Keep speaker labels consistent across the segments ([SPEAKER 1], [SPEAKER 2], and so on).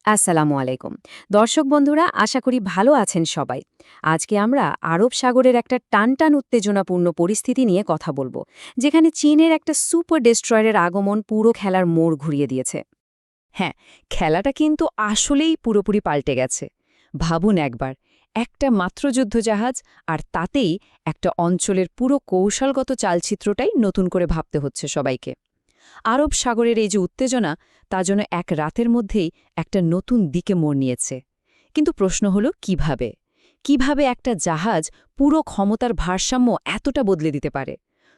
[SPEAKER 1] আসসালামু আলাইকুম। দর্শক বন্ধুরা, আশা করি ভালো আছেন সবাই। আজকে আমরা আরব সাগরের একটা টানটান উত্তেজনাপূর্ণ পরিস্থিতি নিয়ে কথা বলবো, যেখানে চীনের একটা সুপার ডেস্ট্রয়ারের আগমন পুরো খেলার মোড় ঘুরিয়ে দিয়েছে।
[SPEAKER 2] হ্যাঁ, খেলাটা কিন্তু আসলেই পুরোপুরি পাল্টে গেছে। ভাবুন একবার, একটা মাত্র যুদ্ধজাহাজ, আর তাতেই একটা অঞ্চলের পুরো কৌশলগত চালচিত্রটাই নতুন করে ভাবতে হচ্ছে সবাইকে। আরব সাগরের এই যে উত্তেজনা, তা যেন এক রাতের মধ্যেই একটা নতুন দিকে মোড় নিয়েছে। কিন্তু প্রশ্ন হলো কিভাবে? কিভাবে একটা জাহাজ পুরো ক্ষমতার ভারসাম্য এতটা বদলে দিতে পারে?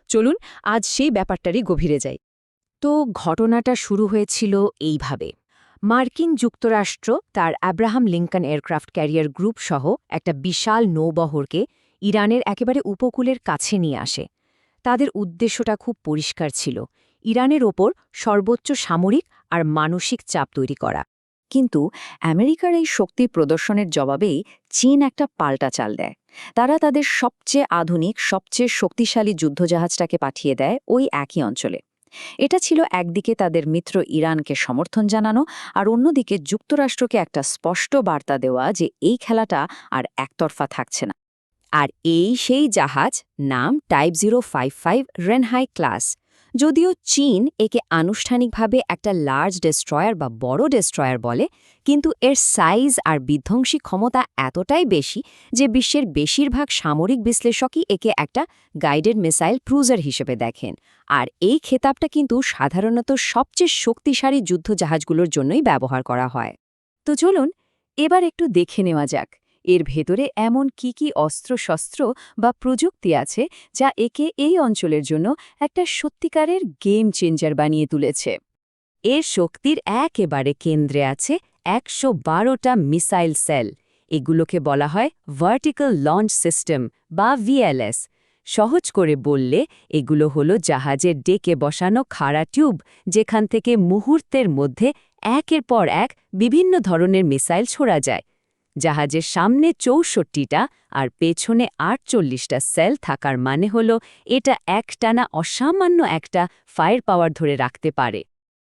[SPEAKER 2] চলুন আজ সেই ব্যাপারটারই গভীরে যাই।
[SPEAKER 1] তো ঘটনাটা শুরু হয়েছিল এইভাবে। মার্কিন যুক্তরাষ্ট্র তার Abraham Lincoln aircraft carrier group সহ একটা বিশাল নৌবহরকে ইরানের একেবারে উপকূলের কাছে নিয়ে আসে। তাদের উদ্দেশ্যটা খুব পরিষ্কার ছিল, ইরানের ওপর সর্বোচ্চ সামরিক আর মানসিক চাপ তৈরি করা। কিন্তু আমেরিকার এই শক্তি প্রদর্শনের জবাবেই চীন একটা পাল্টা চাল দেয়। তারা তাদের সবচেয়ে আধুনিক, সবচেয়ে শক্তিশালী যুদ্ধজাহাজটাকে পাঠিয়ে দেয় ওই একই অঞ্চলে। এটা ছিল একদিকে তাদের মিত্র ইরানকে সমর্থন জানানো, আর অন্যদিকে যুক্তরাষ্ট্রকে একটা স্পষ্ট বার্তা দেওয়া যে এই খেলাটা আর একতরফা থাকছে না। আর এই সেই জাহাজ, নাম টাইপ 055 রেনহাই ক্লাস। যদিও চীন একে আনুষ্ঠানিকভাবে একটা লার্জ ডেস্ট্রয়ার বা বড় ডেস্ট্রয়ার বলে, কিন্তু এর সাইজ আর বিধ্বংসী ক্ষমতা এতটাই বেশি যে বিশ্বের বেশিরভাগ সামরিক বিশ্লেষকই একে একটা গাইডেড মিসাইল ক্রুজার হিসেবে দেখেন। আর এই খেতাবটা কিন্তু সাধারণত সবচেয়ে শক্তিশালী যুদ্ধজাহাজগুলোর জন্যই ব্যবহার করা হয়। তো চলুন এবার একটু দেখে নেওয়া যাক এর ভেতরে এমন কি অস্ত্রশস্ত্র বা প্রযুক্তি আছে যা একে এই অঞ্চলের জন্য একটা সত্যিকারের গেম চেঞ্জার বানিয়ে তুলেছে। এর শক্তির একেবারে কেন্দ্রে আছে ১১২টা মিসাইল সেল। এগুলোকে বলা হয় ভার্টিক্যাল লঞ্চ সিস্টেম বা ভিএলএস। সহজ করে বললে এগুলো হলো জাহাজের ডেকে বসানো খাড়া টিউব, যেখান থেকে মুহূর্তের মধ্যে একের পর এক বিভিন্ন ধরনের মিসাইল ছোড়া যায়। জাহাজের সামনে ৬৪টা আর পেছনে ৪৮টা সেল থাকার মানে হল এটা একটানা অসামান্য একটা ফায়ার পাওয়ার ধরে রাখতে পারে।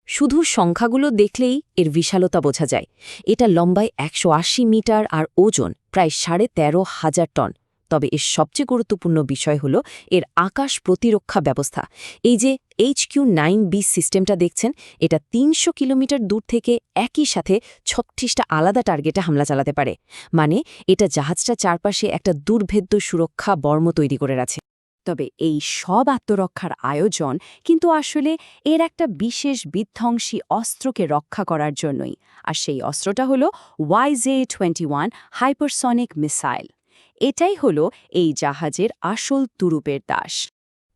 [SPEAKER 1] শুধু সংখ্যাগুলো দেখলেই এর বিশালতা বোঝা যায়। এটা লম্বায় ১৮০ মিটার আর ওজন প্রায় ১৩,৫০০ টন। তবে এর সবচেয়ে গুরুত্বপূর্ণ বিষয় হল এর আকাশ প্রতিরক্ষা ব্যবস্থা। এই যে HQ-9B সিস্টেমটা দেখছেন, এটা ৩০০ কিলোমিটার দূর থেকে একই সাথে ৩৬টা আলাদা টার্গেটে হামলা চালাতে পারে। মানে এটা জাহাজটা চারপাশে একটা দুর্ভেদ্য সুরক্ষা বর্ম তৈরি করে আছে। তবে এই সব আত্মরক্ষার আয়োজন কিন্তু আসলে এর একটা বিশেষ বিধ্বংসী অস্ত্রকে রক্ষা করার জন্যই। আর সেই অস্ত্রটা হলো YJ-21 হাইপারসনিক মিসাইল। এটাই হলো এই জাহাজের আসল তুরুপের দাস।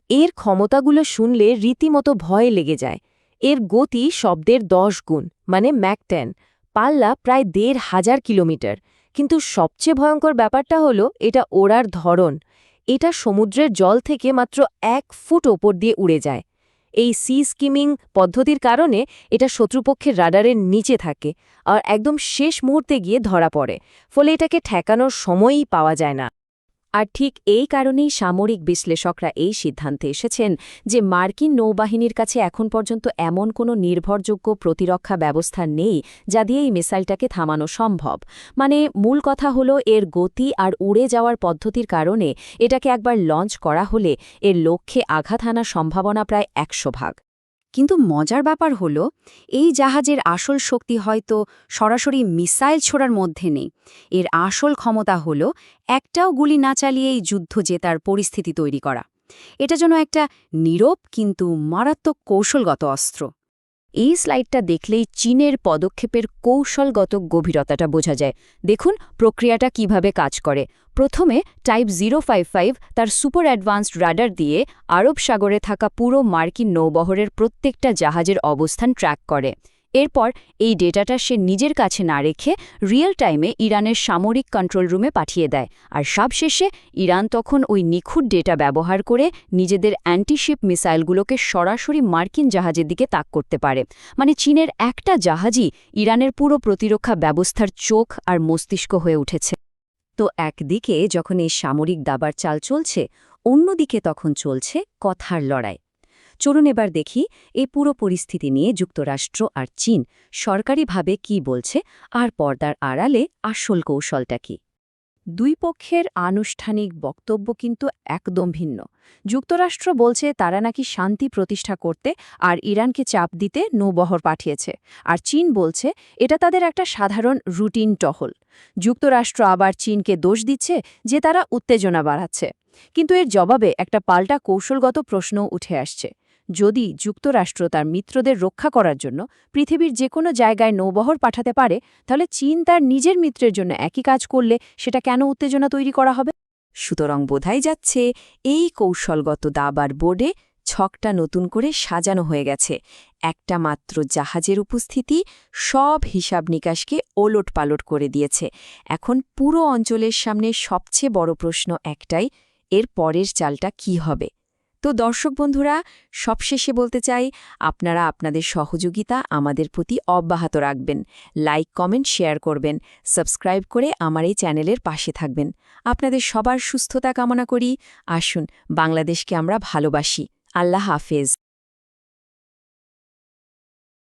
[SPEAKER 1] এর ক্ষমতাগুলো শুনলে রীতিমতো ভয় লেগে যায়। এর গতি শব্দের ১০ গুণ, মানে ম্যাক 10, পাল্লা প্রায় ১,৫০০ কিলোমিটার। কিন্তু সবচেয়ে ভয়ঙ্কর ব্যাপারটা হলো এটা ওড়ার ধরন। এটা সমুদ্রের জল থেকে মাত্র ১ ফুট ওপর দিয়ে উড়ে যায়। এই সি স্কিমিং পদ্ধতির কারণে এটা শত্রুপক্ষের রাডারের নিচে থাকে আর একদম শেষ মুহূর্তে গিয়ে ধরা পড়ে, ফলে এটাকে ঠেকানোর সময়ই পাওয়া যায় না। আর ঠিক এই কারণেই সামরিক বিশ্লেষকরা এই সিদ্ধান্তে এসেছেন যে মার্কিন নৌবাহিনীর কাছে এখন পর্যন্ত এমন কোনো নির্ভরযোগ্য প্রতিরক্ষা ব্যবস্থা নেই যা দিয়ে এই মিসাইলটাকে থামানো সম্ভব। মানে মূল কথা হলো এর গতি আর উড়ে যাওয়ার পদ্ধতির কারণে এটাকে একবার লঞ্চ করা হলে এর লক্ষ্যে আঘাত হানার সম্ভাবনা প্রায় ১০০ ভাগ। কিন্তু মজার ব্যাপার হলো এই জাহাজের আসল শক্তি হয়তো সরাসরি মিসাইল ছোড়ার মধ্যে নেই। এর আসল ক্ষমতা হলো একটাও গুলি না চালিয়েই যুদ্ধ জেতার পরিস্থিতি তৈরি করা। এটা যেন একটা নীরব কিন্তু মারাত্মক কৌশলগত অস্ত্র। এই স্লাইডটা দেখলেই চীনের পদক্ষেপের কৌশলগত গভীরতাটা বোঝা যায়। দেখুন প্রক্রিয়াটা কিভাবে কাজ করে। প্রথমে টাইপ 055 তার সুপার অ্যাডভান্সড রাডার দিয়ে আরব সাগরে থাকা পুরো মার্কিন নৌবহরের প্রত্যেকটা জাহাজের অবস্থান ট্র্যাক করে। এরপর এই ডেটাটা সে নিজের কাছে না রেখে রিয়েল টাইমে ইরানের সামরিক কন্ট্রোল রুমে পাঠিয়ে দেয়। আর সবশেষে ইরান তখন ওই নিখুঁত ডেটা ব্যবহার করে নিজেদের অ্যান্টিশিপ মিসাইলগুলোকে সরাসরি মার্কিন জাহাজের দিকে তাক করতে পারে। মানে চীনের একটা জাহাজই ইরানের পুরো প্রতিরক্ষা ব্যবস্থার চোখ আর মস্তিষ্ক হয়ে উঠেছে। তো একদিকে যখন এই সামরিক দাবার চাল চলছে, অন্যদিকে তখন চলছে কথার লড়াই। চলুন এবার দেখি এই পুরো পরিস্থিতি নিয়ে যুক্তরাষ্ট্র আর চীন সরকারিভাবে কি বলছে আর পর্দার আড়ালে আসল কৌশলটা কি। দুই পক্ষের আনুষ্ঠানিক বক্তব্য কিন্তু একদম ভিন্ন। যুক্তরাষ্ট্র বলছে তারা নাকি শান্তি প্রতিষ্ঠা করতে আর ইরানকে চাপ দিতে নৌবহর পাঠিয়েছে, আর চীন বলছে এটা তাদের একটা সাধারণ রুটিন টহল। যুক্তরাষ্ট্র আবার চীনকে দোষ দিচ্ছে যে তারা উত্তেজনা বাড়াচ্ছে। কিন্তু এর জবাবে একটা পাল্টা কৌশলগত প্রশ্নও উঠে আসছে। যদি যুক্তরাষ্ট্র তার মিত্রদের রক্ষা করার জন্য পৃথিবীর যে কোনো জায়গায় নৌবহর পাঠাতে পারে, তাহলে চীন তার নিজের মিত্রের জন্য একই কাজ করলে সেটা কেন উত্তেজনা তৈরি করা হবে?
[SPEAKER 2] সুতরাং বোঝাই যাচ্ছে এই কৌশলগত দাবার বোর্ডে ছকটা নতুন করে সাজানো হয়ে গেছে। একটা মাত্র জাহাজের উপস্থিতি সব হিসাব নিকাশকে ওলটপালট করে দিয়েছে। এখন পুরো অঞ্চলের সামনে সবচেয়ে বড় প্রশ্ন একটাই, এর পরের চালটা কি হবে। তো দর্শক বন্ধুরা, সবশেষে বলতে চাই, আপনারা আপনাদের সহযোগিতা আমাদের প্রতি অব্যাহত রাখবেন। লাইক, কমেন্ট, শেয়ার করবেন, সাবস্ক্রাইব করে আমার এই চ্যানেলের পাশে থাকবেন। আপনাদের সবার সুস্থতা কামনা করি। আসুন, বাংলাদেশকে আমরা ভালোবাসি। আল্লাহ হাফেজ।